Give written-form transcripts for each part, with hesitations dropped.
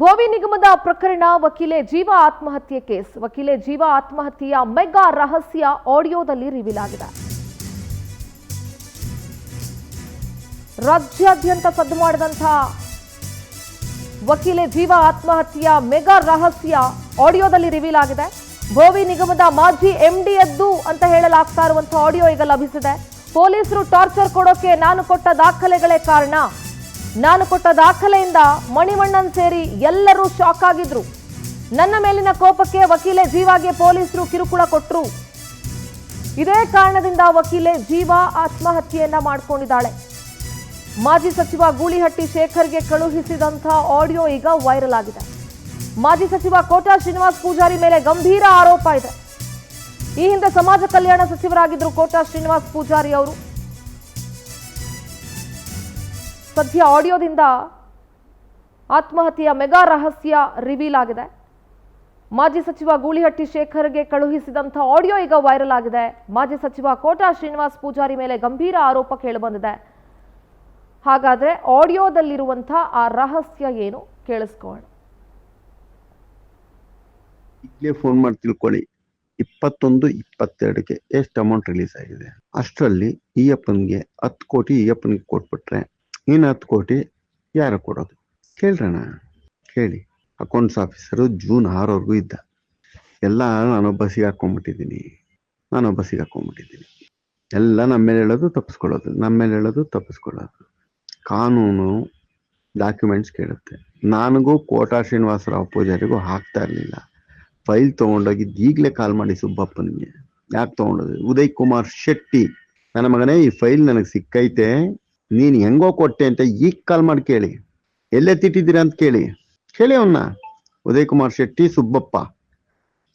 ಭೋವಿ ನಿಗಮದ ಪ್ರಕರಣ ವಕೀಲೆ ಜೀವ ಆತ್ಮಹತ್ಯೆ ಕೇಸ್. ವಕೀಲೆ ಜೀವ ಆತ್ಮಹತ್ಯೆಯ ಮೆಗಾ ರಹಸ್ಯ ಆಡಿಯೋದಲ್ಲಿ ರಿವೀಲ್ ಆಗಿದೆ. ರಾಜ್ಯಾದ್ಯಂತ ಸದ್ದು ಮಾಡಿದಂತಹ ವಕೀಲೆ ಜೀವ ಆತ್ಮಹತ್ಯೆಯ ಮೆಗಾ ರಹಸ್ಯ ಆಡಿಯೋದಲ್ಲಿ ರಿವೀಲ್ ಆಗಿದೆ. ಭೋವಿ ನಿಗಮದ ಮಾಜಿ ಎಂಡಿಯದ್ದು ಅಂತ ಹೇಳಲಾಗ್ತಾ ಇರುವಂತಹ ಆಡಿಯೋ ಈಗ ಲಭಿಸಿದೆ. ಪೊಲೀಸರು ಟಾರ್ಚರ್ ಕೊಡೋಕೆ ನಾನು ಕೊಟ್ಟ ದಾಖಲೆಗಳೇ ಕಾರಣ. ನಾನು ಕೊಟ್ಟ ದಾಖಲೆಯಿಂದ ಮಣಿವಣ್ಣನ್ ಸೇರಿ ಎಲ್ಲರೂ ಶಾಕ್ ಆಗಿದ್ರು. ನನ್ನ ಮೇಲಿನ ಕೋಪಕ್ಕೆ ವಕೀಲೆ ಜೀವಾಗೆ ಪೊಲೀಸರು ಕಿರುಕುಳ ಕೊಟ್ಟರು. ಇದೇ ಕಾರಣದಿಂದ ವಕೀಲೆ ಜೀವ ಆತ್ಮಹತ್ಯೆಯನ್ನ ಮಾಡಿಕೊಂಡಿದ್ದಾಳೆ. ಮಾಜಿ ಸಚಿವ ಗೂಳಿಹಟ್ಟಿ ಶೇಖರ್ಗೆ ಕಳುಹಿಸಿದಂತಹ ಆಡಿಯೋ ಈಗ ವೈರಲ್ ಆಗಿದೆ. ಮಾಜಿ ಸಚಿವ ಕೋಟಾ ಶ್ರೀನಿವಾಸ್ ಪೂಜಾರಿ ಮೇಲೆ ಗಂಭೀರ ಆರೋಪ ಇದೆ. ಈ ಹಿಂದೆ ಸಮಾಜ ಕಲ್ಯಾಣ ಸಚಿವರಾಗಿದ್ದರು ಕೋಟಾ ಶ್ರೀನಿವಾಸ್ ಪೂಜಾರಿ ಅವರು. ಸದ್ಯ ಆಡಿಯೋದಿಂದ ಆತ್ಮಹತ್ಯೆಯ ಮೆಗಾ ರಹಸ್ಯ ರಿವೀಲ್ ಆಗಿದೆ. ಮಾಜಿ ಸಚಿವ ಗೂಳಿಹಟ್ಟಿ ಶೇಖರ್ಗೆ ಕಳುಹಿಸಿದಂತಹ ಆಡಿಯೋ ಈಗ ವೈರಲ್ ಆಗಿದೆ. ಮಾಜಿ ಸಚಿವ ಕೋಟಾ ಶ್ರೀನಿವಾಸ್ ಪೂಜಾರಿ ಮೇಲೆ ಗಂಭೀರ ಆರೋಪ ಕೇಳಿಬಂದಿದೆ. ಹಾಗಾದ್ರೆ ಆಡಿಯೋದಲ್ಲಿರುವಂತಹ ಆ ರಹಸ್ಯ ಏನು ಕೇಳಿಸ್ಕೊಳ್ಳೋಣ. ಈಗಲೇ ಫೋನ್ ಮಾಡಿ ತಿಳ್ಕೊಳ್ಳಿ. 21-22ಕ್ಕೆ ಎಷ್ಟು ಅಮೌಂಟ್ ರಿಲೀಸ್ ಆಗಿದೆ. ಅಷ್ಟರಲ್ಲಿ ಈಯಪ್ಪನ್ಗೆ 10 ಕೋಟಿ ಈಯಪ್ಪನ್ಗೆ ಕೊಟ್ಬಿಟ್ರೆ ಇನ್ನು 10 ಕೋಟಿ ಯಾರು ಕೊಡೋದು ಕೇಳ್ರಣ. ಕೇಳಿ. ಅಕೌಂಟ್ಸ್ ಆಫೀಸರು ಜೂನ್ 6 ಇದ್ದ. ಎಲ್ಲ ನಾನೊಬ್ಬ ಸಿಗಾಕೊಂಡ್ಬಿಟ್ಟಿದ್ದೀನಿ. ಎಲ್ಲ ನಮ್ಮ ಮೇಲೆ ಹೇಳೋದು ತಪ್ಪಿಸ್ಕೊಳ್ಳೋದು. ಕಾನೂನು ಡಾಕ್ಯುಮೆಂಟ್ಸ್ ಕೇಳುತ್ತೆ. ನನಗೂ ಕೋಟಾ ಶ್ರೀನಿವಾಸರಾವ್ ಪೂಜಾರಿಗೂ ಹಾಕ್ತಾ ಇರಲಿಲ್ಲ. ಫೈಲ್ ತೊಗೊಂಡೋಗಿದ್ದು ಈಗಲೇ ಕಾಲ್ ಮಾಡಿ ಸುಬ್ಬಪ್ಪನಿಗೆ. ಯಾಕೆ ತೊಗೊಂಡೋದು? ಉದಯ್ ಕುಮಾರ್ ಶೆಟ್ಟಿ, ನನ್ನ ಮಗನೇ ಈ ಫೈಲ್ ನನಗೆ ಸಿಕ್ಕೈತೆ, ನೀನು ಹೆಂಗೋ ಕೊಟ್ಟೆ ಅಂತ ಈಗ ಕಾಲ್ ಮಾಡಿ ಕೇಳಿ. ಎಲ್ಲೇ ತಿಟ್ಟಿದ್ದೀರಾ ಅಂತ ಕೇಳಿ ಅವನ್ನ. ಉದಯ್ ಕುಮಾರ್ ಶೆಟ್ಟಿ, ಸುಬ್ಬಪ್ಪ.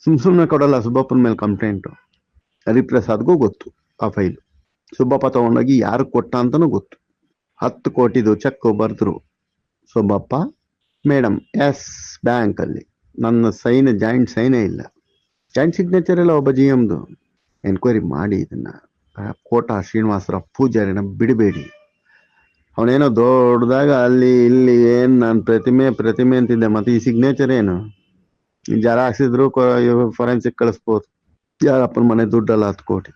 ಸುಮ್ಮನೆ ಕೊಡಲ್ಲ ಸುಬ್ಬಪ್ಪನ ಮೇಲೆ ಕಂಪ್ಲೇಂಟು. ಹರಿಪ್ರಸಾದ್ಗೂ ಗೊತ್ತು ಆ ಫೈಲು. ಸುಬ್ಬಪ್ಪ ತೊಗೊಂಡೋಗಿ ಯಾರು ಕೊಟ್ಟ ಅಂತನೂ ಗೊತ್ತು. 10 ಕೋಟಿದು ಚೆಕ್ ಬರೆದ್ರು ಸುಬ್ಬಪ್ಪ. ಮೇಡಮ್ ಎಸ್ ಬ್ಯಾಂಕಲ್ಲಿ ನನ್ನ ಜಾಯಿಂಟ್ ಸೈನೇ ಇಲ್ಲ. ಜಾಯಿಂಟ್ ಸಿಗ್ನೇಚರ್ ಎಲ್ಲ ಒಬ್ಬ GMದು. ಎನ್ಕ್ವೈರಿ ಮಾಡಿ ಇದನ್ನ. ಕೋಟಾ ಶ್ರೀನಿವಾಸರಾವ್ ಪೂಜಾರಿನ ಬಿಡಬೇಡಿ. ಅವನೇನೋ ದೊಡ್ಡದಾಗ ಅಲ್ಲಿ ಇಲ್ಲಿ ಏನು ನಾನು ಪ್ರತಿಮೆ ಅಂತಿದ್ದೆ. ಮತ್ತೆ ಈ ಸಿಗ್ನೇಚರ್ ಏನು? ಜರ ಹಾಕ್ಸಿದ್ರು ಫೊರೆನ್ಸಿಕ್ ಕಳಿಸ್ಬೋದು. ಯಾರಪ್ಪನ ಮನೆ ದುಡ್ಡಲ್ಲ 10 ಕೋಟಿ.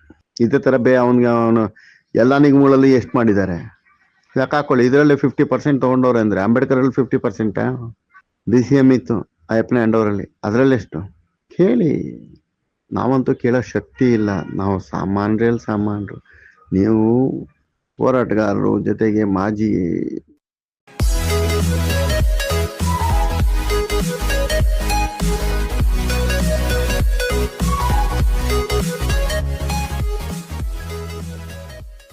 ಇದೇ ಥರ ಅವನು ಎಲ್ಲ ನಿಗಮಗಳಲ್ಲಿ ಎಷ್ಟು ಮಾಡಿದ್ದಾರೆ ಲೆಕ್ಕ ಹಾಕೊಳ್ಳಿ. ಇದರಲ್ಲಿ 50% ತೊಗೊಂಡವ್ರೆ ಅಂದರೆ ಅಂಬೇಡ್ಕರಲ್ಲಿ 50%, BCM ಇತ್ತು ಅಯ್ಯಪ್ಪನ ಹ್ಯಾಂಡೋವರಲ್ಲಿ, ಅದರಲ್ಲಿ ಎಷ್ಟು ಕೇಳಿ. ನಾವಂತೂ ಕೇಳೋ ಶಕ್ತಿ ಇಲ್ಲ. ನಾವು ಸಾಮಾನ್ಯರು. ನೀವು ಹೋರಾಟಗಾರರು, ಜೊತೆಗೆ ಮಾಜಿ